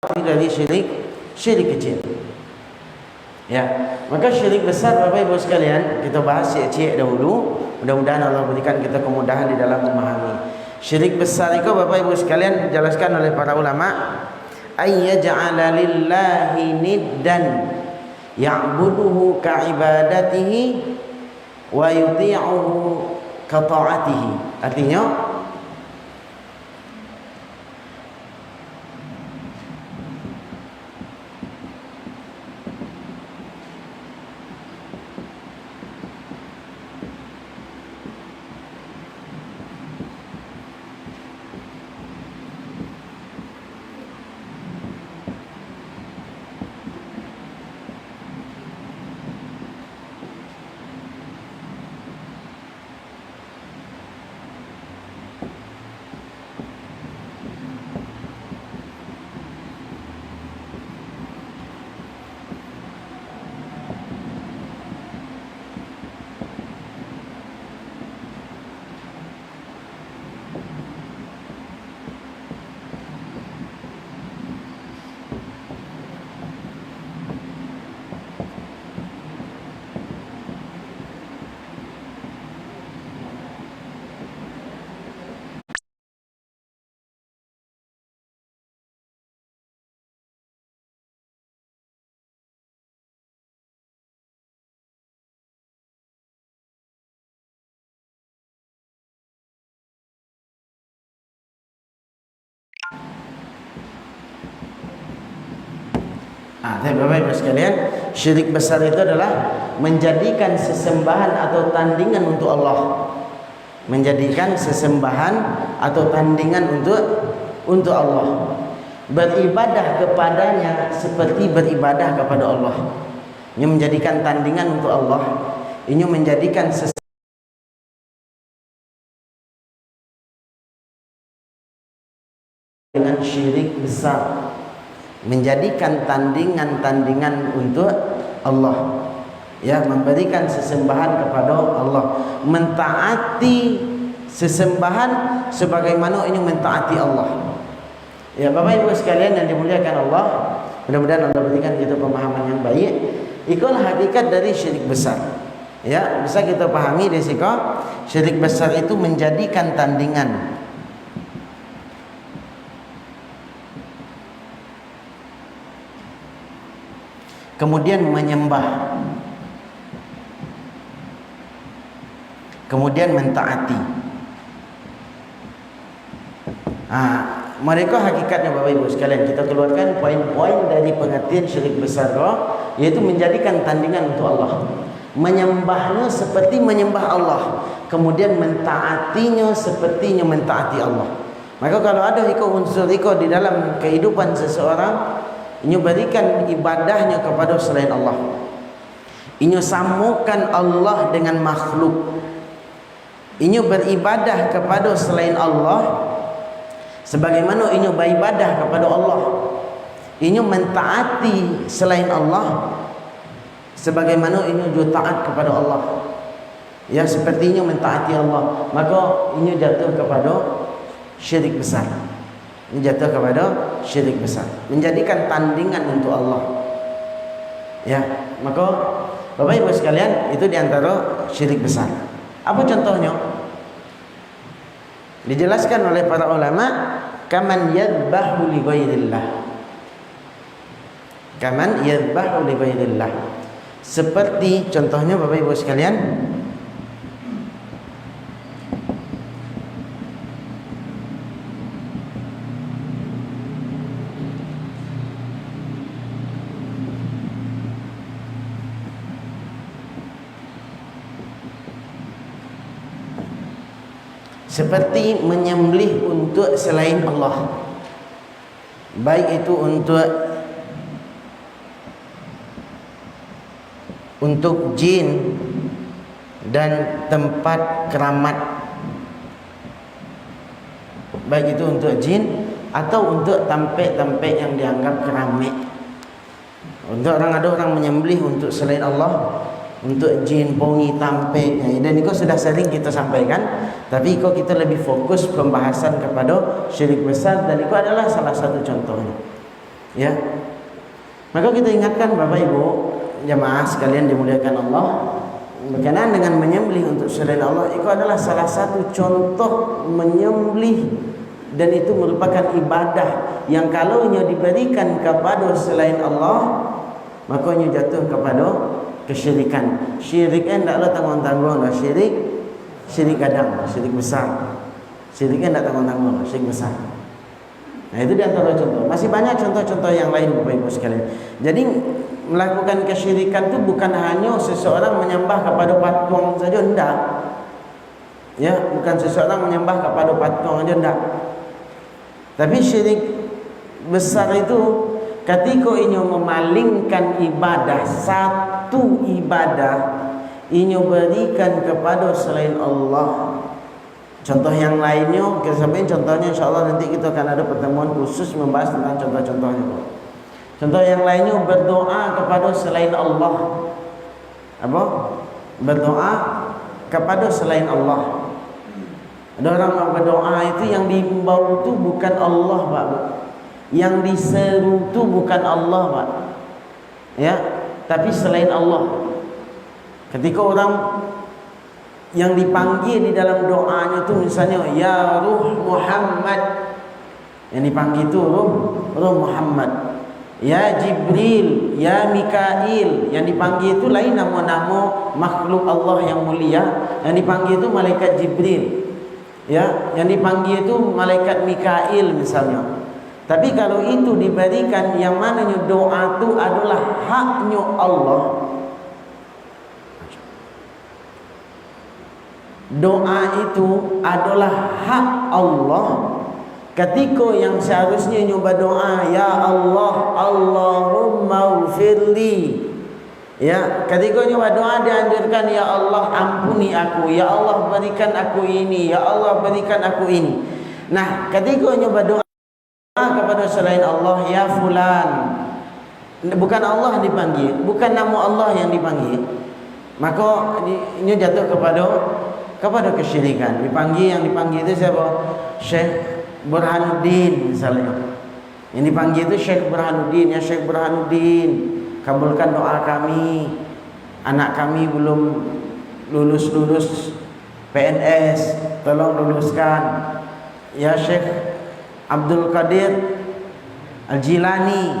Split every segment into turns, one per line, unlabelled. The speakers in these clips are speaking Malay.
dari syirik kecil. Ya, maka syirik besar Bapak Ibu sekalian kita bahas cek dahulu. Mudah-mudahan Allah berikan kita kemudahan di dalam memahami. Syirik besar itu Bapak Ibu sekalian dijelaskan oleh para ulama, ayyaj'ala lillahi niddan ya'buduhu ka'ibadatihi wa yuti'uhu ka ta'atihi. Artinya Bapak Ibu sekalian, syirik besar itu adalah menjadikan sesembahan atau tandingan untuk Allah. Menjadikan sesembahan atau tandingan untuk Allah. Beribadah kepadanya seperti beribadah kepada Allah. Ini menjadikan tandingan untuk Allah. Ini menjadikan dengan syirik besar, menjadikan tandingan-tandingan untuk Allah, ya, memberikan sesembahan kepada Allah, mentaati sesembahan sebagaimana ini mentaati Allah. Ya Bapak Ibu sekalian yang dimuliakan Allah, mudah-mudahan Allah berikan kita pemahaman yang baik. Itulah hakikat dari syirik besar. Ya, bisa kita pahami risiko syirik besar itu menjadikan tandingan, kemudian menyembah, kemudian mentaati. Mereka hakikatnya Bapak Ibu sekalian, kita keluarkan poin-poin dari pengertian syirik besar, yaitu menjadikan tandingan untuk Allah, menyembahnya seperti menyembah Allah, kemudian mentaatinya sepertinya mentaati Allah. Maka kalau ada unsur di dalam kehidupan seseorang, ini berikan ibadahnya kepada selain Allah, ini samakan Allah dengan makhluk, ini beribadah kepada selain Allah sebagaimana ini beribadah kepada Allah, ini mentaati selain Allah sebagaimana ini juga taat kepada Allah, ya, sepertinya mentaati Allah, maka ini jatuh kepada syirik besar. Ini jatuh kepada syirik besar, menjadikan tandingan untuk Allah, ya. Maka Bapak Ibu sekalian, itu diantara syirik besar. Apa contohnya? Dijelaskan oleh para ulama, kaman yadbahu li ghairillah, kaman yadbahu li ghairillah, seperti contohnya Bapak Ibu sekalian, seperti menyembelih untuk selain Allah, baik itu untuk jin dan tempat keramat, baik itu untuk jin atau untuk tampek-tampek yang dianggap keramik. Untuk ada orang menyembelih untuk selain Allah, untuk jin, pongi, tampek, dan itu sudah sering kita sampaikan. Tapi kok kita lebih fokus pembahasan kepada syirik besar, dan itu adalah salah satu contohnya. Ya. Maka kita ingatkan Bapak Ibu jamaah sekalian dimuliakan Allah, berkenaan dengan menyembelih untuk selain Allah itu adalah salah satu contoh menyembelih, dan itu merupakan ibadah yang kalau nya diberikan kepada selain Allah maka nya jatuh kepada kesyirikan. Syirik hendaklah tanggung-tanggung lah, syirik gadang, syirik besar. Syirik hendak tanggung-tanggung, syirik besar. Nah, itu di antara contoh. Masih banyak contoh-contoh yang lain Bapak Ibu sekalian. Jadi melakukan kesyirikan itu bukan hanya seseorang menyembah kepada patung saja, enggak. Ya, bukan seseorang menyembah kepada patung saja, enggak. Tapi syirik besar itu ketika inyo memalingkan ibadah, satu ibadah inyo berikan kepada selain Allah. Contoh yang lainnya kita sampaikan contohnya, insyaallah nanti kita akan ada pertemuan khusus membahas tentang contoh-contohnya. Contoh yang lainnya berdoa kepada selain Allah. Apa? Berdoa kepada selain Allah. Ada orang yang berdoa itu yang diimbau itu bukan Allah, Pak. Yang diseru itu bukan Allah, Pak. Ya, tapi selain Allah. Ketika orang yang dipanggil di dalam doanya itu misalnya ya Ruh Muhammad, yang dipanggil itu Ruh Muhammad, ya Jibril, ya Mikail, yang dipanggil itu lain nama-nama makhluk Allah yang mulia. Yang dipanggil itu malaikat Jibril, ya, yang dipanggil itu malaikat Mikail misalnya. Tapi kalau itu diberikan yang mananya doa itu adalah haknya Allah, doa itu adalah hak Allah. Ketika yang seharusnya nyoba doa ya Allah, Allahumma ufirli, ya, ketika nyoba doa dianjurkan ya Allah ampuni aku, ya Allah berikan aku ini, ya Allah berikan aku ini. Nah, ketika nyoba doa kepada selain Allah ya fulan, bukan Allah dipanggil, bukan nama Allah yang dipanggil, maka ini jatuh kepada kesyirikan. Yang dipanggil itu siapa? Syekh Burhanuddin misalnya. Yang dipanggil itu Syekh Burhanuddin. Ya Syekh Burhanuddin, kabulkan doa kami, anak kami belum lulus PNS, tolong luluskan. Ya Syekh Abdul Qadir Al-Jilani,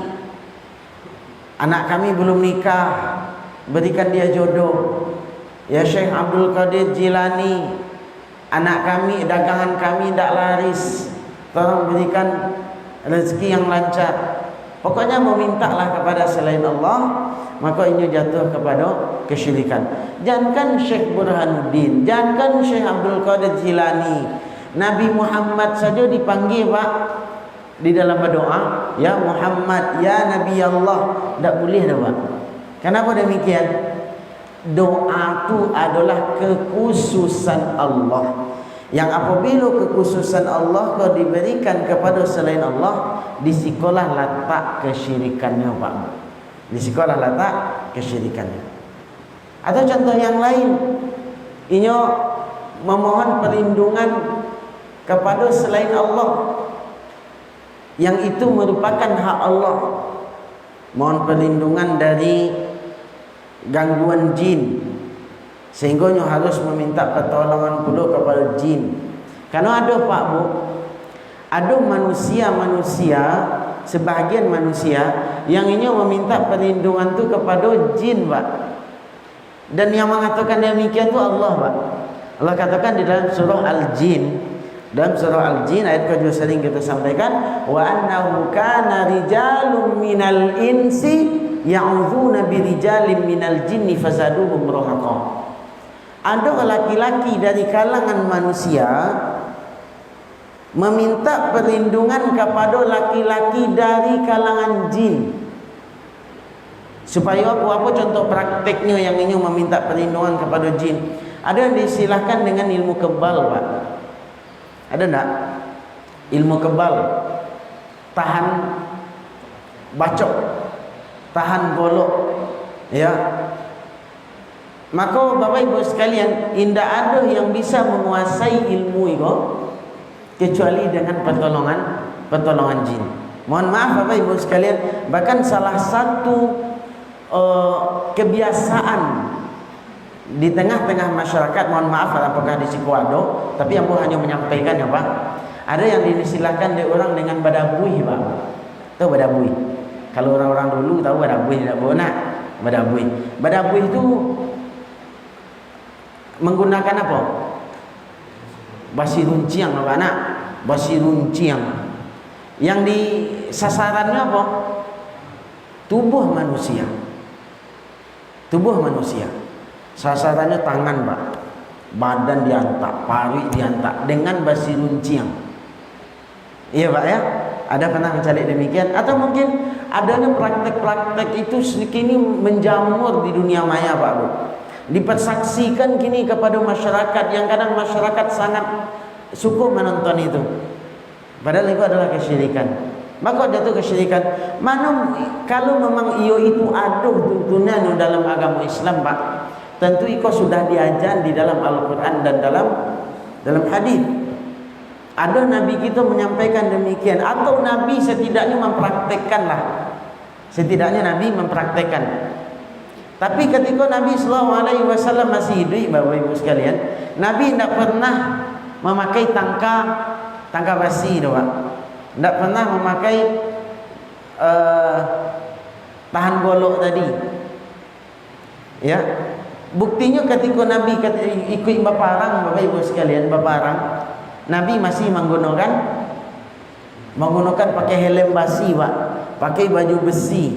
anak kami belum nikah, berikan dia jodoh. Ya Syekh Abdul Qadir Jilani, anak kami, dagangan kami tidak laris, tolong berikan rezeki yang lancar. Pokoknya memintalah kepada selain Allah, maka ini jatuh kepada kesyirikan. Jangankan Syekh Burhanuddin, jangankan Syekh Abdul Qadir Jilani, Nabi Muhammad saja dipanggil Pak di dalam berdoa, ya Muhammad, ya Nabi Allah, tidak boleh dah Pak. Kenapa demikian? Doa itu adalah kekhususan Allah, yang apabila kekhususan Allah kau diberikan kepada selain Allah, disikolah letak kesyirikannya Pak. Disikolah letak kesyirikannya. Atau contoh yang lain, inyo memohon perlindungan kepada selain Allah, yang itu merupakan hak Allah. Mohon perlindungan dari gangguan jin, sehingga nyo harus meminta pertolongan pula kepada jin. Karena ada Pak Bu, ada manusia, sebahagian manusia yang inyo meminta perlindungan tu kepada jin Pak. Dan yang mengatakan demikian tu Allah Pak. Allah katakan di dalam surah Al-Jin, dalam surah Al-Jin ayat ke-2 sering kita sampaikan, wa annahu kana rijalun minal insi ya'udzuuna birijalin minal jinni fazaduhum rahaqa. Ada laki-laki dari kalangan manusia meminta perlindungan kepada laki-laki dari kalangan jin. Supaya apa contoh prakteknya yang ini meminta perlindungan kepada jin? Ada yang disilahkan dengan ilmu kebal Pak. Ada enggak? Ilmu kebal, tahan bacok, tahan golok, ya. Maka Bapak Ibu sekalian, indah ada yang bisa menguasai ilmu itu kecuali dengan pertolongan jin. Mohon maaf Bapak Ibu sekalian, bahkan salah satu kebiasaan di tengah-tengah masyarakat, mohon maaf apakah di Sikuado, tapi yang hanya menyampaikan ya Pak, ada yang dinistilahkan oleh orang dengan badabui Pak. Tahu badabui? Kalau orang-orang dulu tahu badabui, tidak benar. Badabui. Badabui itu menggunakan apa? Basi runciang anak, basi runciang. Yang di sasarannya apa? Tubuh manusia. Tubuh manusia. Sasarannya tangan, Pak. Badan diantak, paru diantak dengan basi runciang. Iya, Pak ya? Ada pernah mencari demikian? Atau mungkin adanya praktek-praktek itu kini menjamur di dunia maya, Pak Bu. Dipersaksikan kini kepada masyarakat yang kadang masyarakat sangat suka menonton itu. Padahal itu adalah kesyirikan. Maka jatuh kesyirikan. Mana kalau memang iyo itu ada tuntunan dalam agama Islam, Pak. Tentu iko sudah diajar di dalam Al-Quran dan dalam hadis. Ada Nabi kita menyampaikan demikian, atau Nabi setidaknya mempraktekkanlah. Setidaknya Nabi mempraktekkan. Tapi ketika Nabi SAW masih hidup, Bapak Ibu sekalian, Nabi tidak pernah memakai tangka besi, Pak. Tidak pernah memakai tahan golok tadi. Ya, buktinya ketika Nabi ikut baparang, Bapak Ibu sekalian, baparang, Nabi masih menggunakan pakai helm besi, Pak, pakai baju besi.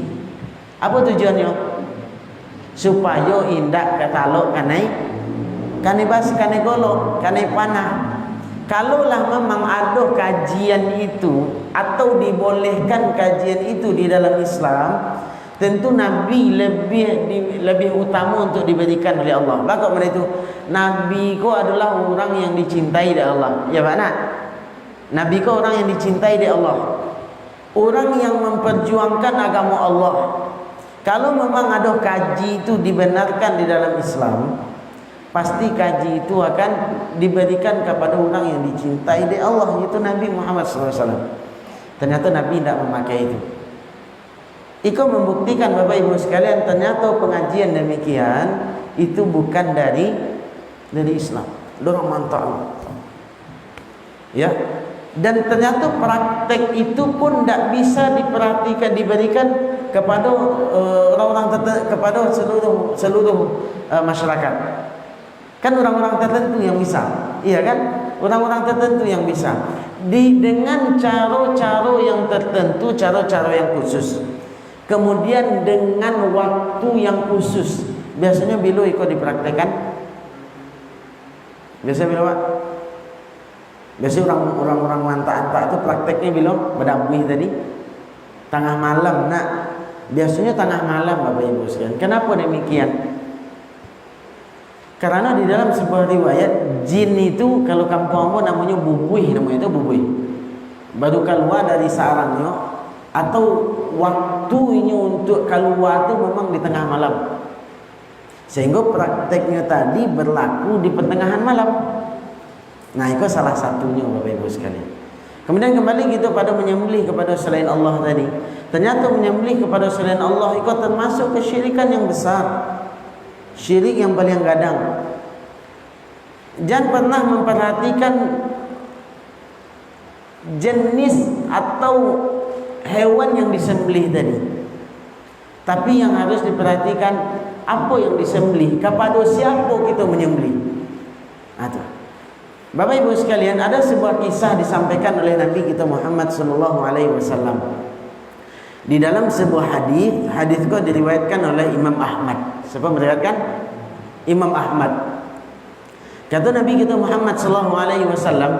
Apa tujuannya? Supaya indak katalog kanai basi, kanai golok, kanai panah. Kalaulah memang ada kajian itu atau dibolehkan kajian itu di dalam Islam, tentu Nabi lebih utama untuk diberikan oleh Allah. Maka pada itu Nabi ko adalah orang yang dicintai oleh Allah. Ya Pak Nak? Nabi ko orang yang dicintai oleh Allah. Orang yang memperjuangkan agama Allah. Kalau memang ada kaji itu dibenarkan di dalam Islam, pasti kaji itu akan diberikan kepada orang yang dicintai oleh Allah, yaitu Nabi Muhammad SAW. Ternyata Nabi tidak memakai itu. Itu membuktikan Bapak Ibu sekalian, ternyata pengajian demikian itu bukan dari Islam. Dorong mantap. Ya. Dan ternyata praktek itu pun tidak bisa diberikan kepada orang-orang kepada seluruh masyarakat. Kan orang-orang tertentu yang bisa. Iya kan? Orang-orang tertentu yang bisa. Dengan cara-cara yang tertentu, cara-cara yang khusus. Kemudian dengan waktu yang khusus. Biasanya bila ikut dipraktekan? Biasa bila Pak? Biasanya orang-orang mantap-mantap itu prakteknya bila berdamai tadi tengah malam. Nak, biasanya tengah malam Bapak Ibu sekalian. Kenapa demikian? Karena di dalam sebuah riwayat, jin itu kalau kampung namanya bubuih, namanya itu bubuih. Baru keluar dari sarangnya, atau waktunya untuk keluar itu memang di tengah malam. Sehingga prakteknya tadi berlaku di pertengahan malam. Nah, itu salah satunya Bapak Ibu sekalian. Kemudian kembali kita pada menyembelih kepada selain Allah tadi. Ternyata menyembelih kepada selain Allah itu termasuk kesyirikan yang besar. Syirik yang paling gadang. Jangan pernah memperhatikan jenis atau hewan yang disembelih tadi. Tapi yang harus diperhatikan apa yang disembelih, kepada siapa kita menyembelih. Itu. Bapak Ibu sekalian, ada sebuah kisah disampaikan oleh Nabi kita Muhammad SAW. Di dalam sebuah hadis itu diriwayatkan oleh Imam Ahmad. Siapa meriwayatkan? Imam Ahmad. Kata Nabi kita Muhammad SAW,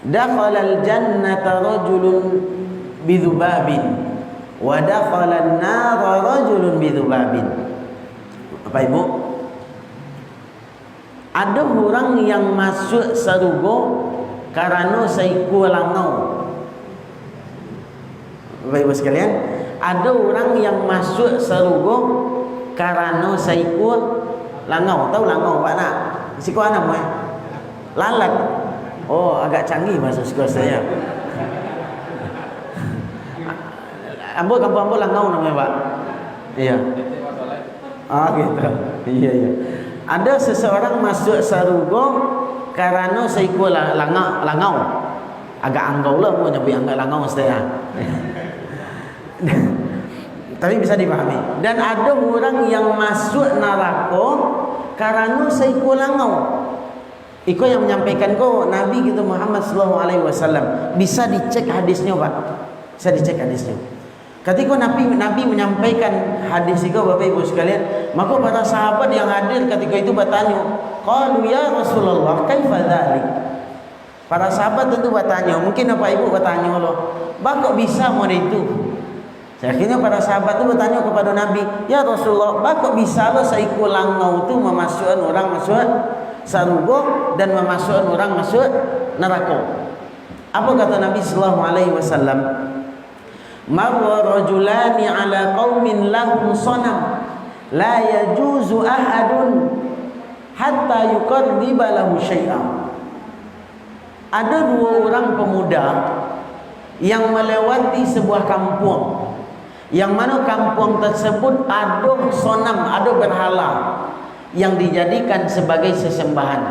dakhalal jannata rajulun bidhubabin wa dakhalan nara rajulun bidhubabin. Bapak Ibu, ada orang yang masuk surga karena seekor langau. Bapak Ibu sekalian, ada orang yang masuk surga karena seekor langau. Tahu langau Pak Nak? Seekor apa namanya? Lalat. Oh, agak canggih bahasa sekolah saya. Ambo kampung Ambo Langau namanya Pak. Iya. Gitu. Iya. Ada seseorang masuk Sarugo karena saiku Langau. Agak anggau lah mau nyampe agak Langau mesti ya. Tapi bisa dipahami. Dan ada orang yang masuk neraka karena saiku Langau. Iko yang menyampaikan ko Nabi kita Muhammad sallallahu alaihi wasallam. Bisa dicek hadisnya, Pak. Bisa dicek hadisnya. Ketika Nabi menyampaikan hadis itu Bapak Ibu sekalian, maka para sahabat yang hadir ketika itu bertanya, qalu ya Rasulullah kaifa dzalik? Para sahabat tentu bertanya, mungkin Bapak Ibu bertanya loh, "Bah kok bisa model itu?" Akhirnya para sahabat itu bertanya kepada Nabi, "Ya Rasulullah, bah kok bisa lo saiku Langau itu memasukkan orang masuk Sarugo dan memasukkan orang masuk neraka?" Apa kata Nabi sallallahu alaihi wasallam? "Marra rajulani ala qaumin lahum sanam la yajuzu ahadun hatta yuqarriba lahu syai'an." Ada dua orang pemuda yang melewati sebuah kampung, yang mana kampung tersebut ada sonam, ada berhala yang dijadikan sebagai sesembahan.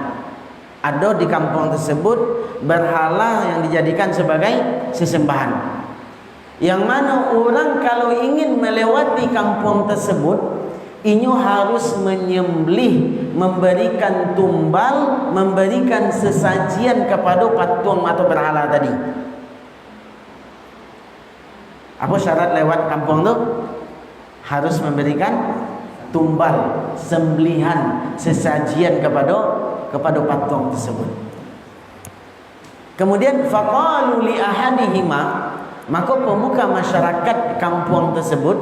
Ada di kampung tersebut berhala yang dijadikan sebagai sesembahan. Yang mana orang kalau ingin melewati kampung tersebut, inyo harus menyembelih, memberikan tumbal, memberikan sesajian kepada patung atau berhala tadi. Apa syarat lewat kampung tu? Harus memberikan tumbal, sembelihan, sesajian kepada patung tersebut. Kemudian faqalu li ahadihima, maka pemuka masyarakat kampung tersebut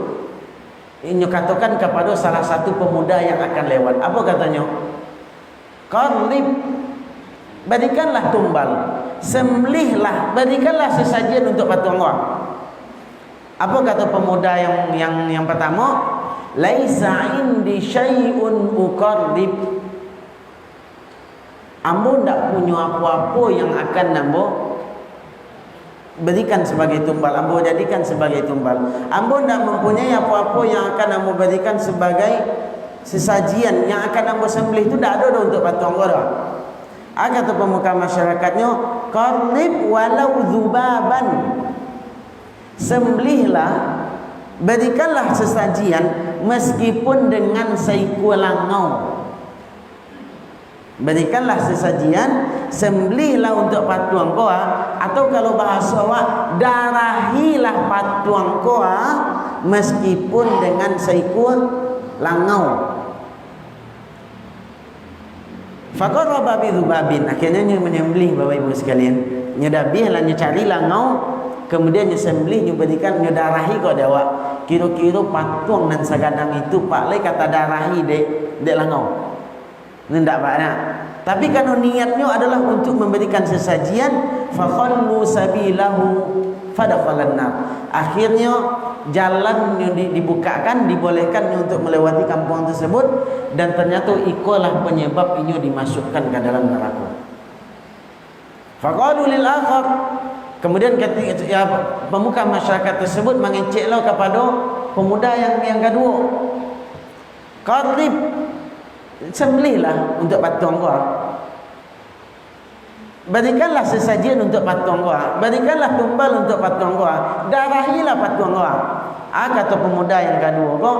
ini katakan kepada salah satu pemuda yang akan lewat. Apa katanya? Qarrib, berikanlah tumbal, sembelihlah, berikanlah sesajian untuk patung Allah. Apa kata pemuda yang pertama? Laisa indi syai'un uqarrib. Ambo ndak punya apa-apa yang akan ambo berikan sebagai tumbal, ambo jadikan sebagai tumbal. Ambo ndak mempunyai apa-apa yang akan ambo berikan sebagai sesajian yang akan ambo sembelih. Itu ndak ada untuk patung Allah. Kata pemuka masyarakatnya, qarrib walau dzubaban. Sembelihlah, berikanlah sesajian meskipun dengan saiku Langau. Berikanlah sesajian, sembelihlah untuk patung koa, atau kalau bahasa awak, darahilah patung koa meskipun dengan saiku Langau. Faqarraba bi dzubabin, akhirnya nya menyembelih Bapak Ibu sekalian. Nya dabihlah, nya cari Langau, kemudian nya sembelih, nya berikan, nya darahi kau awak. Kira-kira patung dan sagadang itu Pak Lei kata darahi dek Langau. Ini tidak banyak. Tapi kalau niatnya adalah untuk memberikan sesajian, fakhallu sabilahu fadakhalan nar. Akhirnya jalan yang dibukakan, dibolehkan untuk melewati kampung tersebut, dan ternyata ikolah penyebab ini dimasukkan ke dalam neraka. Faqalu lil akhar, kemudian ketika pemuka masyarakat tersebut mengeceklah kepada pemuda yang kedua, qarrib, sembelihlah untuk patung kau, berikanlah sesajian untuk patung kau, berikanlah tumbal untuk patung kau, darahilah patung kau. Kata pemuda yang kedua, kau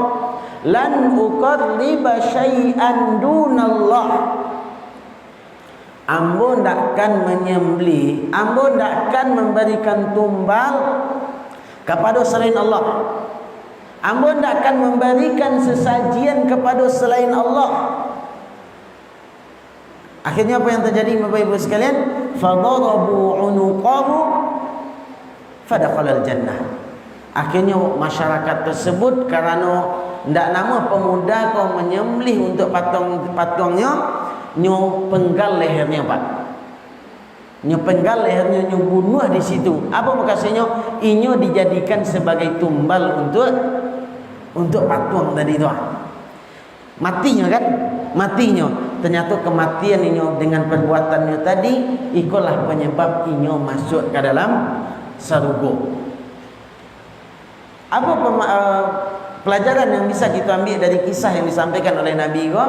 lan uqarriba syai'an dunallah. Ambo takkan menyembelih, ambo takkan memberikan tumbal kepada selain Allah. Ambo takkan memberikan sesajian kepada selain Allah. Akhirnya apa yang terjadi Bapak Ibu sekalian? Fadarabu unuqahu fadakhalal jannah. Akhirnya masyarakat tersebut karena ndak nama pemuda kau menyembelih untuk patungnya, nyo penggal lehernya Pak. Nyo penggal lehernya, nyo bunuh di situ. Apa makasihnya? Inyo dijadikan sebagai tumbal untuk patung tadi itu. Matinya kan? Matinya. Ternyata kematian inyo dengan perbuatannya tadi, ikulah penyebab inyo masuk ke dalam sarugo. Apa pelajaran yang bisa kita ambil dari kisah yang disampaikan oleh Nabi ko?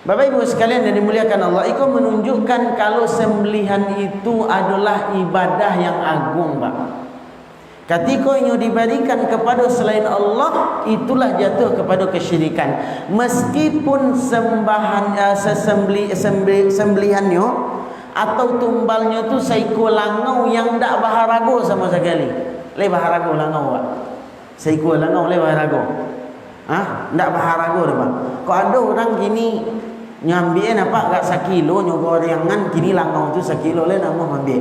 Bapak Ibu sekalian yang dimuliakan Allah, itu menunjukkan kalau sembelihan itu adalah ibadah yang agung, Pak. Ketika ini diberikan kepada selain Allah, itulah jatuh kepada kesyirikan. Meskipun sembelihannya atau tumbalnya tu seekor langau yang tak baharago sama sekali. Le baharago langau, Pak. Seekor langau le baharago. Tak baharago dah, Pak. Kau ada orang gini nyambil apa gak sekilo nyogorengan kini langau tu sekilo le nak mau ambil.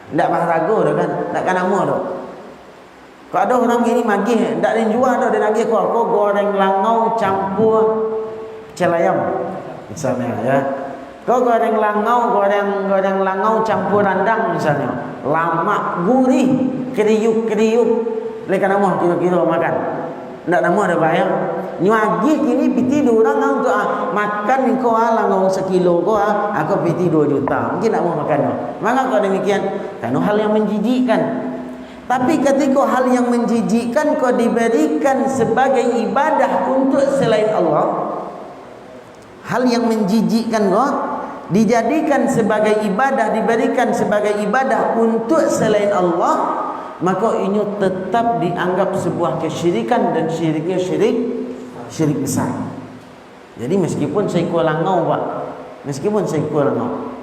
Ndak baharago dah kan, tak kan nama dah. Kalau ada orang gini magih, ndak ada jual dah, dia nagih kau goreng langau campur celayam misalnya ya. Kau goreng langau, goreng langau campur randang misalnya. Lama gurih, kriuk-kriuk. Le kan nama kira-kira makan. Ndak nama dah bayar. Nyuagi kini piti dua orang untuk makan kau langau sekilo kau aku piti 2 juta. Mungkin nak mau makan. Maka kalau demikian, kan hal yang menjijikkan. Tapi ketika hal yang menjijikkan kau diberikan sebagai ibadah untuk selain Allah, hal yang menjijikkan kau dijadikan sebagai ibadah, diberikan sebagai ibadah untuk selain Allah, maka ini tetap dianggap sebuah kesyirikan dan syiriknya syirik besar. Jadi meskipun seekor langau, Pak, meskipun seekor langau,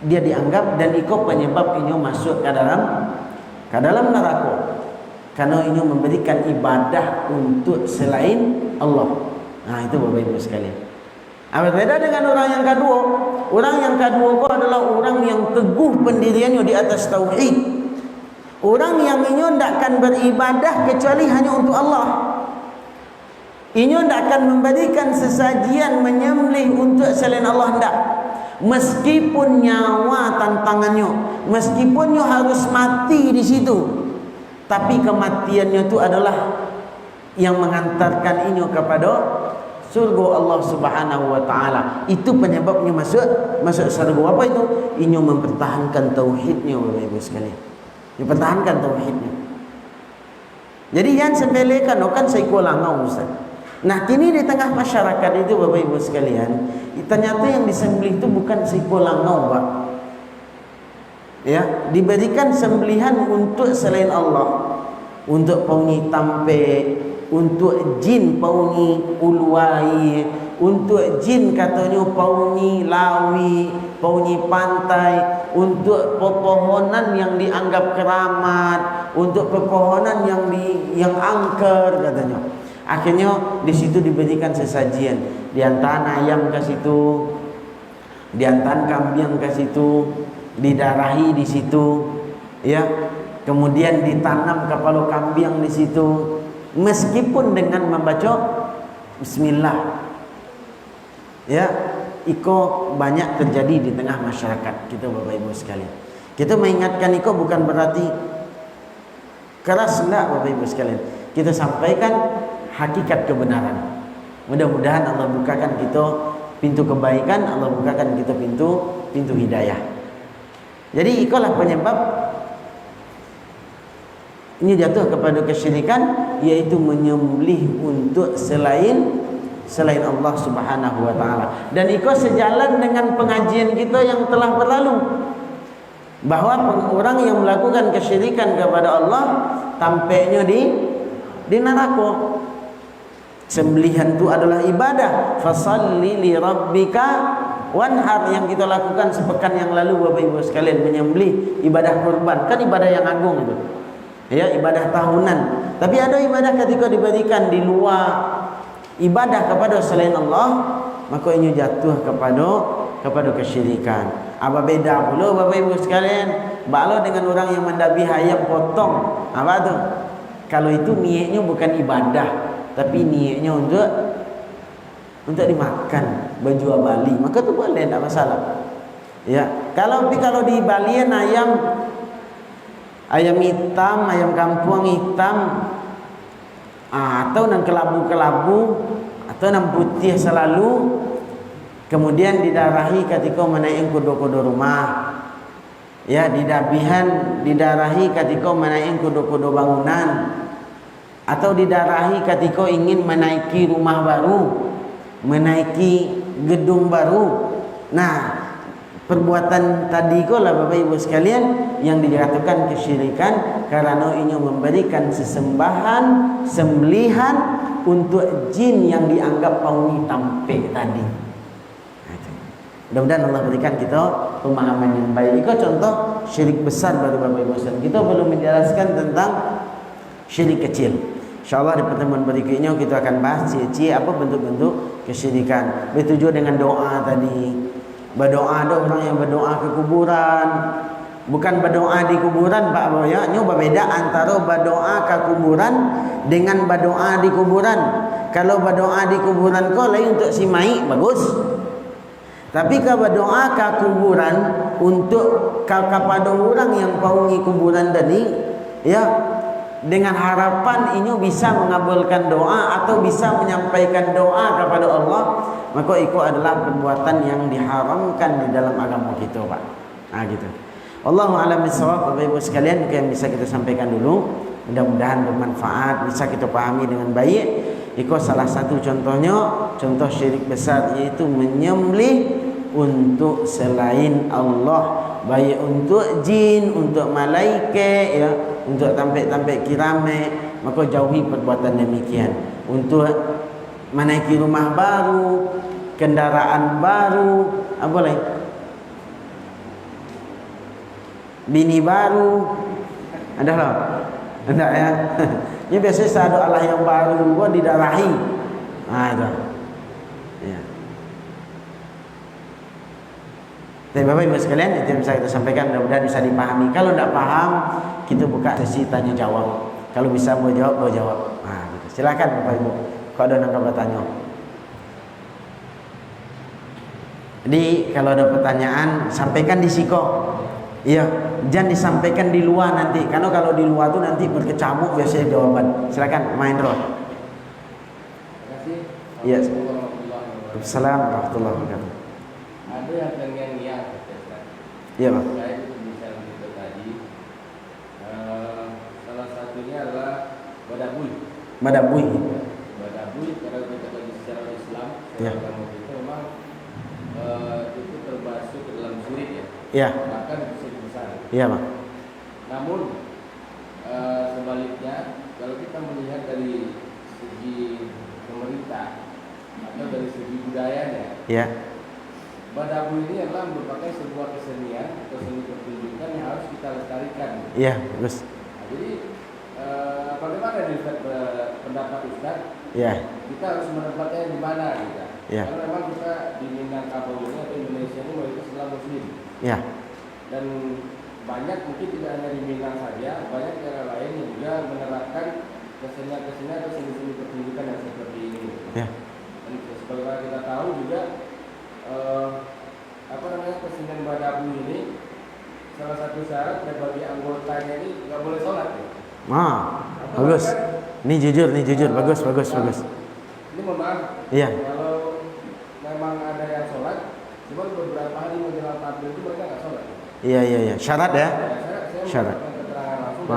dia dianggap dan ikut penyebab ini masuk ke dalam neraka karena ini memberikan ibadah untuk selain Allah. Nah, itu Bapak Ibu sekalian. Berbeda dengan orang yang kedua. Orang yang kedua itu adalah orang yang teguh pendiriannya di atas tauhid. Orang yang ini tidak akan beribadah kecuali hanya untuk Allah. Ini tidak akan memberikan sesajian menyembelih untuk selain Allah, tidak. Meskipun nyawa tantangannya, meskipun harus mati di situ, tapi kematiannya itu adalah yang mengantarkan ini kepada surga Allah Subhanahu wa taala. Itu penyebabnya masuk surga. Apa itu? Ini mempertahankan tauhidnya, Bapak Ibu sekalian. Dipertahankan tauhidnya. Jadi yang sepelekan kan seekor langau, Ustaz. Nah, kini di tengah masyarakat itu Bapak Ibu sekalian, ternyata yang disembelih itu bukan seekor langau, Pak. Ya, diberikan sembelihan untuk selain Allah, untuk pauni tampe, untuk jin pauni uluai, untuk jin katanya pauni lawi, pauni pantai, untuk pepohonan yang dianggap keramat, untuk pepohonan yang angker katanya. Akhirnya di situ diberikan sesajian, diantar ayam ke situ, diantar kambing ke situ, didarahi di situ, ya. Kemudian ditanam kepala kambing di situ, meskipun dengan membaca bismillah. Ya, iko banyak terjadi di tengah masyarakat kita, Bapak Ibu sekalian. Kita mengingatkan iko bukan berarti keras, enggak, Bapak Ibu sekalian. Kita sampaikan hakikat kebenaran. Mudah-mudahan Allah bukakan kita pintu kebaikan, Allah bukakan kita pintu hidayah. Jadi itulah penyebab ini jatuh kepada kesyirikan, yaitu menyembelih untuk selain Allah Subhanahu wa taala. Dan itu sejalan dengan pengajian kita yang telah berlalu, bahwa orang yang melakukan kesyirikan kepada Allah tampaknya di neraka. Sembelihan itu adalah ibadah. Fasalli li rabbika wanhar, yang kita lakukan sepekan yang lalu Bapak Ibu sekalian, menyembelih, ibadah kurban, kan ibadah yang agung itu. Ya, ibadah tahunan. Tapi ada ibadah ketika diberikan di luar ibadah kepada selain Allah, maka ini jatuh kepada kesyirikan. Apa beda pula Bapak Ibu sekalian balo dengan orang yang mendabi ayam potong? Apa tu? Kalau itu niatnya bukan ibadah, tapi niatnya untuk dimakan, berjual bali, maka tu boleh, tidak masalah. Ya, kalau di balian ayam hitam, ayam kampung hitam, atau nang kelabu-kelabu, atau nang putih selalu, kemudian didarahi ketika menaik kodo-kodo rumah, Ya, didarahi ketika menaiki kudo-kudo bangunan, atau didarahi ketika ingin menaiki rumah baru, menaiki gedung baru. Nah, perbuatan tadi itulah Bapak Ibu sekalian yang dijatuhkan kesyirikan, karena ingin memberikan sesembahan, sembelihan untuk jin yang dianggap penghuni tampek tadi. Mudah-mudahan Allah berikan kita pemahaman yang baik. Itu contoh syirik besar baru Bapak Ibu sekalian. Kita belum menjelaskan tentang syirik kecil. InsyaAllah di pertemuan berikutnya kita akan bahas apa bentuk-bentuk kesyirikan. Bertujuan dengan doa tadi. Berdoa, ada orang yang berdoa ke kuburan. Bukan berdoa di kuburan Pak Boya. Ini berbeda antara berdoa ke kuburan dengan berdoa di kuburan. Kalau berdoa di kuburan kau lain untuk si mai, bagus. Tapi kalau berdoa ke kuburan untuk kepada orang yang penghuni kuburan tadi, ya, dengan harapan ini bisa mengabulkan doa atau bisa menyampaikan doa kepada Allah, maka itu adalah perbuatan yang diharamkan di dalam agama kita, Pak. Nah, gitu. Wallahu a'lam bishawab. Bapak Ibu sekalian, itu yang bisa kita sampaikan dulu. Mudah-mudahan bermanfaat, bisa kita pahami dengan baik. Itu salah satu contohnya, contoh syirik besar, yaitu menyembelih untuk selain Allah, baik untuk jin, untuk malaikat, ya, untuk tampek-tampek kirame, maka jauhi perbuatan demikian. Untuk menaiki rumah baru, kendaraan baru, apa lagi? Bini baru, ada tak? Ada ya. Ini biasanya satu Allah yang baru gua didarahi. Nah, itu. Ya. Tapi Bapak Ibu sekalian, itu yang bisa kita sampaikan, mudah-mudahan bisa dipahami. Kalau tidak paham, kita buka sesi tanya jawab. Kalau bisa mau jawab, mau jawab. Nah, gitu. Silakan Bapak Ibu. Kalau ada yang bertanya. Jadi kalau ada pertanyaan, sampaikan di siko. Iya, jangan disampaikan di luar nanti. Karena kalau di luar tuh nanti berkecamuk biasanya jawaban. Silakan main roh. Terima
kasih.
Iya. Assalamualaikum warahmatullahi wabarakatuh.
Ada yang pengen lihat,
iya Pak.
Saya itu bisa begitu tadi. Salah satunya adalah badabui.
Badabui.
Badabui kalau kita kaji secara Islam,
Ya.
secara agama kita memang itu termasuk ke dalam syirik ya.
Iya.
Bahkan syirik besar.
Iya Pak.
Namun sebaliknya, kalau kita melihat dari segi pemerintah atau dari segi budayanya,
Iya.
Badabu ini adalah merupakan sebuah kesenian atau seni pertunjukan yang harus kita lestarikan.
Iya, bagus.
Nah, jadi bagaimana nih Ustaz, pendapat Ustaz?
Iya.
Kita harus menempatnya di mana kita?
Iya.
Karena memang kita di Minangkabau ini atau Indonesia ini mayoritas Islam Muslim.
Iya.
Dan banyak, mungkin tidak hanya di Minang saja, banyak negara lain yang juga menerapkan kesenian-kesenian atau seni-seni pertunjukan yang seperti ini.
Iya.
Dan sebagaimana kita tahu juga kesenian Badabu ini salah satu syarat bagi anggotanya ini nggak boleh sholat ya.
Bagus. Ini jujur, bagus.
Ini mohon maaf.
Iya.
Kalau memang ada yang sholat, cuma beberapa hari menjelang tampil itu mereka nggak sholat.
Iya. Syarat ya?
Saya
Syarat.
keterangan langsung.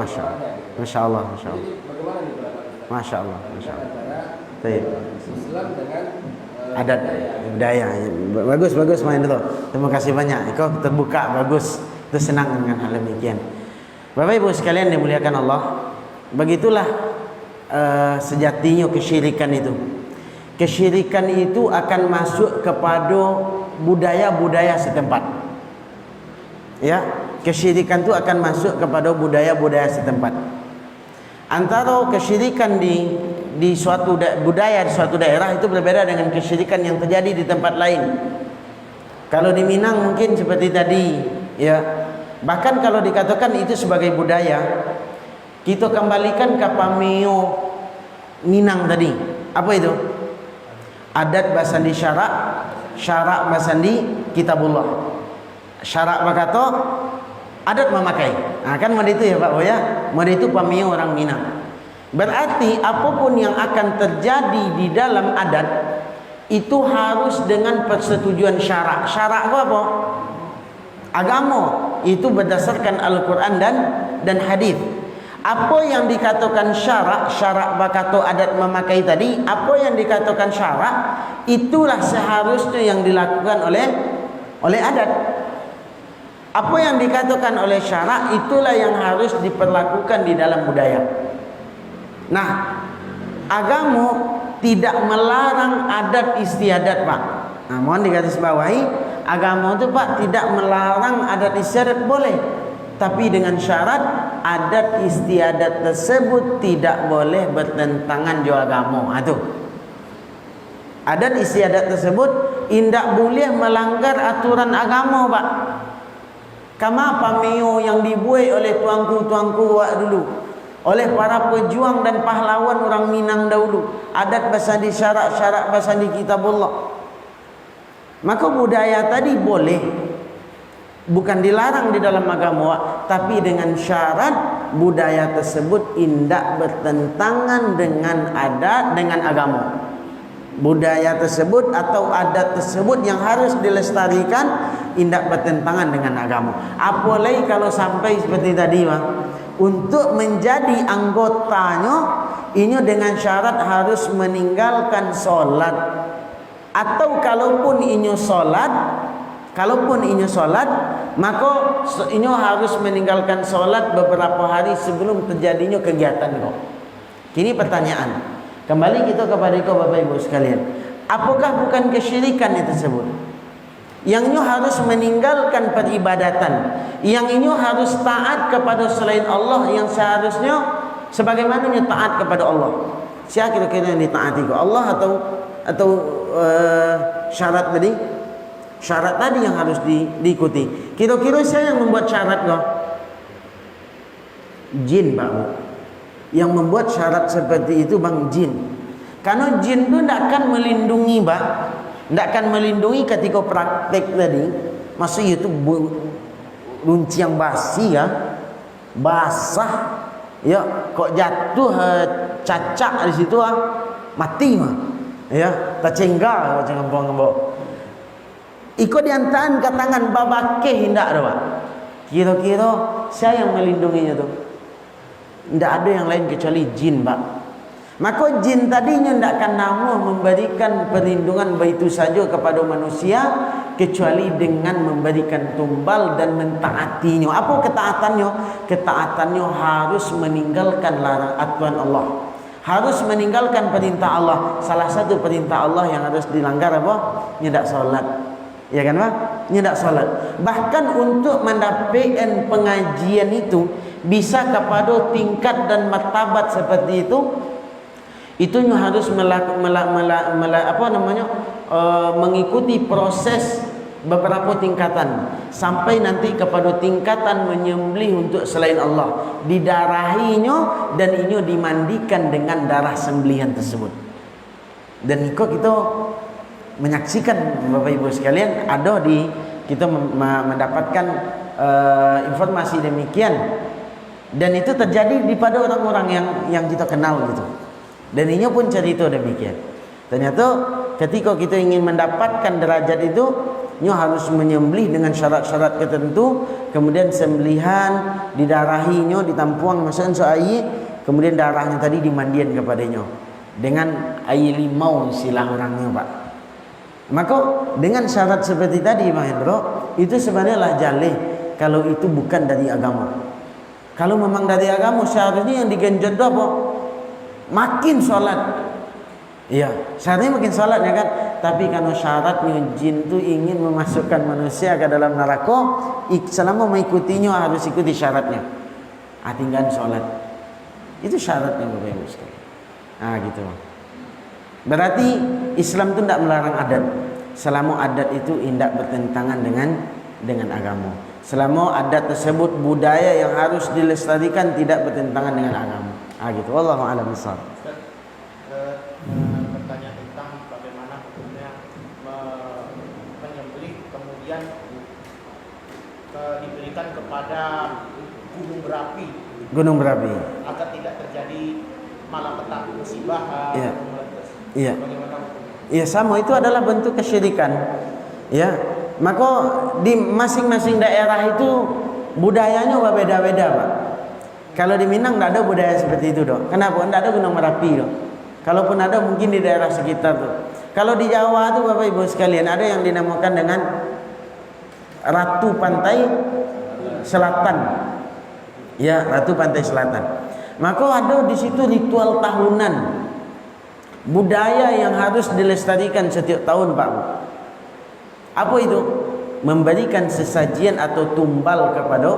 Masya Allah.
Jadi bagaimana nih pendapat Ustaz?
Masya Allah.
Antara
Baik.
Islam dengan
Adat budaya. Bagus main itu. Terima kasih banyak. Kau terbuka, bagus. Itu senang dengan hal demikian. Bapak Ibu sekalian dimuliakan Allah, begitulah sejatinya kesyirikan itu. Kesyirikan itu akan masuk kepada budaya-budaya setempat. Ya, kesyirikan itu akan masuk kepada budaya-budaya setempat. Antara kesyirikan di suatu budaya di suatu daerah itu berbeda dengan kesyirikan yang terjadi di tempat lain. Kalau di Minang mungkin seperti tadi, ya. Bahkan kalau dikatakan itu sebagai budaya, kita kembalikan ke pameo Minang tadi. Apa itu? Adat basandi syarak, syarak basandi kitabullah. Syarak bakato, adat memakai. Nah, kan itu ya Pak Boya, itu pameo orang Minang. Berarti apapun yang akan terjadi di dalam adat itu harus dengan persetujuan syarak. Syarak itu apa? Agama. itu berdasarkan Al-Quran dan hadis. Apa yang dikatakan syarak bakato adat memakai tadi, apa yang dikatakan syarak itulah seharusnya yang dilakukan oleh adat. Apa yang dikatakan oleh syarak itulah yang harus diperlakukan di dalam budaya. Nah, agama tidak melarang adat istiadat, Pak. Nah, mohon digarisbawahi, agama itu Pak tidak melarang adat istiadat, boleh. Tapi dengan syarat adat istiadat tersebut tidak boleh bertentangan dengan agama. Itu. Adat istiadat tersebut tidak boleh melanggar aturan agama, Pak. Kama pameo yang dibuat oleh tuanku-tuanku dulu, oleh para pejuang dan pahlawan orang Minang dahulu. Adat bahasa di syarak bahasa di kitabullah. Maka budaya tadi boleh, bukan dilarang di dalam agama, tapi dengan syarat budaya tersebut tidak bertentangan dengan adat, dengan agama. Budaya tersebut atau adat tersebut yang harus dilestarikan tidak bertentangan dengan agama. Apalagi kalau sampai seperti tadi, Pak, untuk menjadi anggotanya ini dengan syarat harus meninggalkan solat, atau kalaupun ini solat, maka ini harus meninggalkan solat beberapa hari sebelum terjadinya kegiatan kau. Kini pertanyaan, kembali kita kepada kau Bapak Ibu sekalian, apakah bukan kesyirikan itu tersebut? Yang ini harus meninggalkan peribadatan, yang ini harus taat kepada selain Allah, yang seharusnya sebagaimana taat kepada Allah. Siapa kira-kira yang ditaati ke Allah atau syarat tadi? Syarat tadi yang harus diikuti. Kira-kira saya yang membuat syarat kok? Jin, Pak. Yang membuat syarat seperti itu Bang jin. Karena jin itu tidak akan melindungi, Pak. Tidak akan melindungi ketika praktek tadi. Maksudnya itu runci yang basi ya, basah. Ya, kok jatuh cacak di situ mati mah. Ya, tercenggal macam ngembang-ngembang. Ikut diantaran ke tangan babake hendak dah, Pak. Kira-kira saya yang melindunginya tu. Tidak ada yang lain kecuali jin, Pak. Maka jin tadinya tidak akan nama memberikan perlindungan begitu saja kepada manusia kecuali dengan memberikan tumbal dan mentaatinya. Apa ketaatannya? Ketaatannya harus meninggalkan aturan Allah, harus meninggalkan perintah Allah. Salah satu perintah Allah yang harus dilanggar apa? Tidak solat. Ya kan, Pak? Tidak solat. Bahkan untuk mendapatkan pengajian itu bisa kepada tingkat dan martabat seperti itu harus mengikuti proses beberapa tingkatan sampai nanti kepada tingkatan menyembelih untuk selain Allah, didarahinya dan ini dimandikan dengan darah sembelihan tersebut. Dan kok kita menyaksikan Bapak Ibu sekalian, ada di kita mendapatkan informasi demikian, dan itu terjadi pada orang-orang yang kita kenal gitu. Dan ini pun cerita demikian. Ternyata ketika kita ingin mendapatkan derajat itu, ini harus menyembelih dengan syarat-syarat tertentu, kemudian sembelihan didarahinya, ditampuang masukkan air, kemudian darahnya tadi dimandian kepadanya dengan air limau istilah orangnya, Pak. Maka dengan syarat seperti tadi, Pak Hendro, itu sebenarnya lah jalih kalau itu bukan dari agama. Kalau memang dari agama, seharusnya yang digenjot apa? Makin sholat. Iya, syaratnya makin sholat ya kan. Tapi kalau syaratnya jin itu ingin memasukkan manusia ke dalam neraka, selama mengikutinya harus ikuti syaratnya. Tinggal sholat. Itu syaratnya Bapak Ibu sekalian. Nah gitu. Berarti Islam itu tidak melarang adat, selama adat itu tidak bertentangan dengan agama. Selama adat tersebut budaya yang harus dilestarikan tidak bertentangan dengan agama. Gitu. Wallahu a'lam bishawab.
Bertanya tentang bagaimana hukumnya menyembelih kemudian diberikan kepada gunung berapi.
Gunung berapi.
Agar tidak terjadi malapetaka musibah.
Iya. Iya, sama itu adalah bentuk kesyirikan. Ya. Maka di masing-masing daerah itu budayanya berbeda-beda, Pak. Kalau di Minang tidak ada budaya seperti itu, dok. Kenapa? Tidak ada Gunung Merapi, dok. Kalaupun ada mungkin di daerah sekitar tuh. Kalau di Jawa tuh Bapak Ibu sekalian ada yang dinamakan dengan Ratu Pantai Selatan. Ya, Ratu Pantai Selatan. Maka ada di situ ritual tahunan. Budaya yang harus dilestarikan setiap tahun, Pak. Apa itu? Memberikan sesajian atau tumbal kepada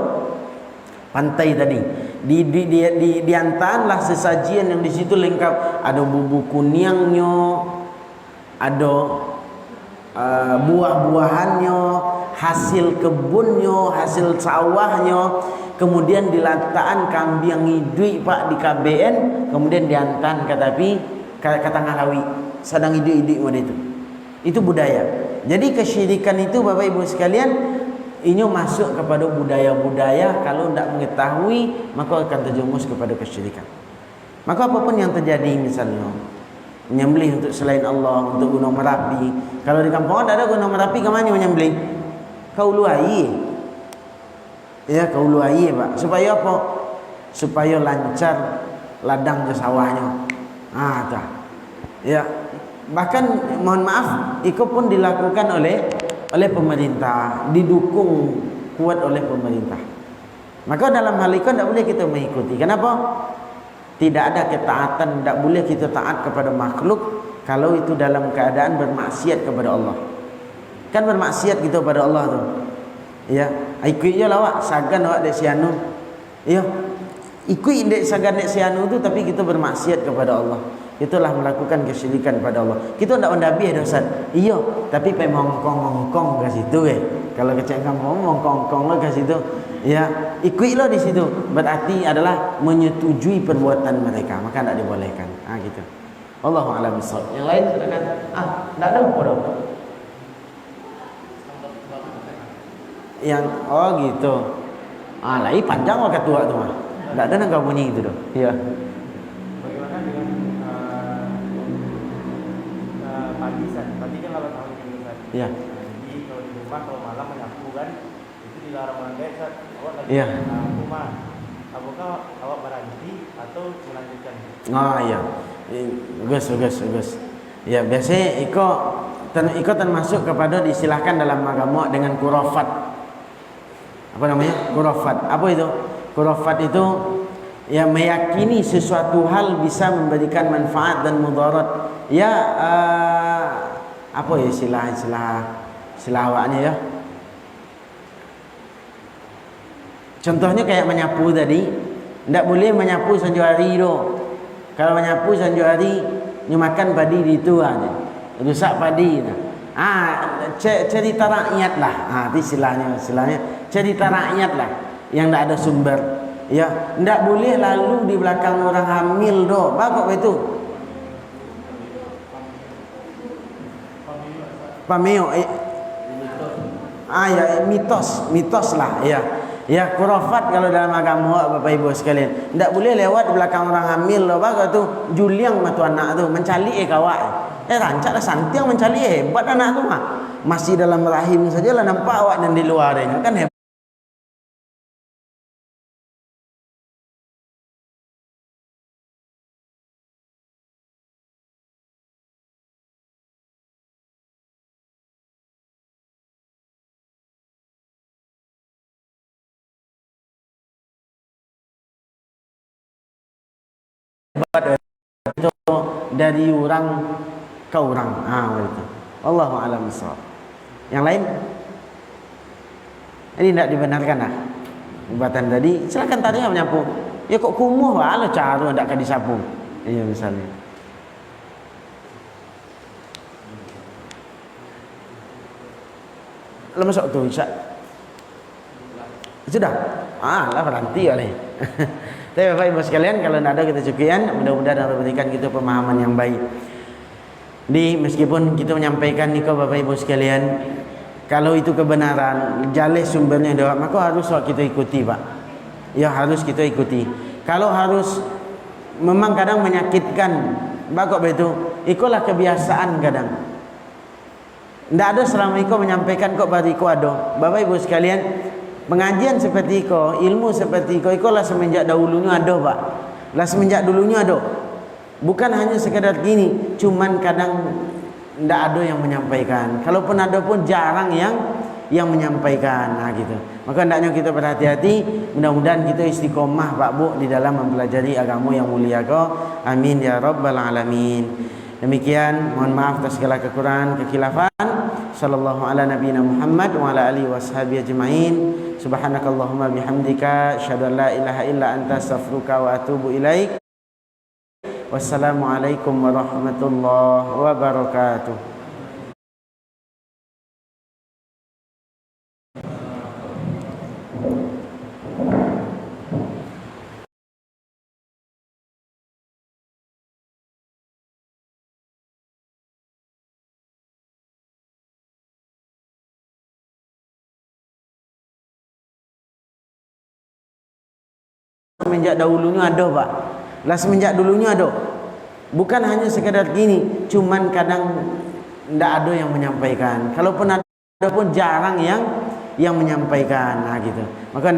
pantai tadi. Diantarlah sesajian yang di situ lengkap. Ada bubuk kuniangnya, ada buah-buahannya, hasil kebunnya, hasil sawahnya. Kemudian diletakkan kambing hidui, Pak, di KBN. Kemudian diantar ke tapi kata ngalawi sedang hidui model itu. Itu budaya. Jadi kesyirikan itu Bapak Ibu sekalian, ini masuk kepada budaya-budaya. Kalau tidak mengetahui, maka akan terjerumus kepada kesyirikan. Maka apapun yang terjadi, misalnya menyembelih untuk selain Allah, untuk Gunung Merapi. Kalau di kampung ada Gunung Merapi, kemana menyembelih? Kau luai. Ya, kau luai, Pak. Supaya apa? Supaya lancar ladang ke sawahnya. Tak. Ya. Bahkan mohon maaf, itu pun dilakukan oleh pemerintah, didukung kuat oleh pemerintah. Maka dalam hal itu tidak boleh kita mengikuti. Kenapa? Tidak ada ketaatan, tidak boleh kita taat kepada makhluk kalau itu dalam keadaan bermaksiat kepada Allah. Kan bermaksiat kita kepada Allah tu. Ya, ikut je lah awak, sagan awak dek sianu. Ya, ikut dek sagan dek sianu tu, tapi kita bermaksiat kepada Allah. Itulah melakukan kesyirikan pada Allah. Kita tidak mendabi ada Ustaz. Iya, tapi pe mongkong-mongkong ke situ Kalau kecek kampung mongkong-mongkong lah ke situ. Ya, ikutlah di situ. Berarti adalah menyetujui perbuatan mereka, maka tidak dibolehkan. Gitu. Allahu a'lam bishawab. Yang lain silakan. Tidak ada apa dah. Yang gitu. Lagi panjang wak ketua tu mah. Tak ada nak bunyi itu dah. Ya.
Bagaimana dengan pagi kan lawan tahun ini kan.
Ya.
Jadi kalau di rumah kalau malam menyapu kan itu dilarang melanggar saat awak lagi
Ya.
rumah. Apakah awak berhenti atau melanjutkan?
Ya. Bagus. Ya, biasanya ikut termasuk kepada disilahkan dalam agama dengan kurafat. Apa namanya? Kurafat. Apa itu? Kurafat itu ya meyakini sesuatu hal bisa memberikan manfaat dan mudarat. Ya, apa ya istilah awaknya ya? Contohnya kayak menyapu tadi, tidak boleh menyapu sanjuari tu. Kalau menyapu sanjuari, nyumakan padi di itu aja, rusak padi. Cerita rakyat lah. Itu istilahnya cerita rakyat lah yang tidak ada sumber. Ya, tidak boleh lalu di belakang orang hamil do. Bagus itu. Pameo. Ya, mitos lah. Ya, kurafat kalau dalam agama Bapak Ibu sekalian. Tidak boleh lewat di belakang orang hamil do. Bagus tu juliang matu anak tu mencali kawak. Rancak lah santiang mencali hebat anak tu mah. Masih dalam rahim sajalah nampak awak dan di luar ini kan hebat. Itu dari orang ke orang. Begitu. Allahu a'lam bishawab. Yang lain? Ini tidak dibenarkan lah. Ubatan tadi, silakan tadi yang menyapu. Ya kok kumuh lah cara tidak akan disapu. Iya misalnya. Lepas tu Isyak. Sudah? Lah berhenti oleh. Tapi Bapak Ibu sekalian, kalau tidak ada kita cukupian, mudah-mudahan Allah berikan kita pemahaman yang baik. Meskipun kita menyampaikan ni ke Bapak Ibu sekalian, kalau itu kebenaran, jalih sumbernya doa, maka harus kita ikuti, Pak. Ya harus kita ikuti. Kalau harus memang kadang menyakitkan, bagus betul. Itulah kebiasaan kadang. Tidak ada selama iko menyampaikan kok bari iko ada. Bapak Ibu sekalian, pengajian seperti iko, ilmu seperti iko lah semenjak dahulunya ada, Pak. Lah semenjak dulunya ada. Bukan hanya sekedar gini, cuman kadang tidak ada yang menyampaikan. Kalaupun ada pun jarang yang menyampaikan. Nah gitu. Maka hendaknya kita berhati-hati. Mudah-mudahan kita istiqomah Pak Bu di dalam mempelajari agama yang mulia ko. Amin ya rabbal alamin. Demikian, mohon maaf atas segala kekurangan, kekhilafan. Sallallahu ala nabiyina Muhammad wa ala alihi washabihi ajmain. Subhanakallahumma bihamdika asyhadu an la ilaha illa anta astaghfiruka wa atubu ilaik. Wassalamualaikum warahmatullahi wabarakatuh. Semenjak dahulunya ada, Pak. Lah semenjak dulunya ada. Bukan hanya sekedar gini, cuman kadang tidak ada yang menyampaikan. Kalaupun ada pun jarang yang menyampaikan. Nah gitu. Maka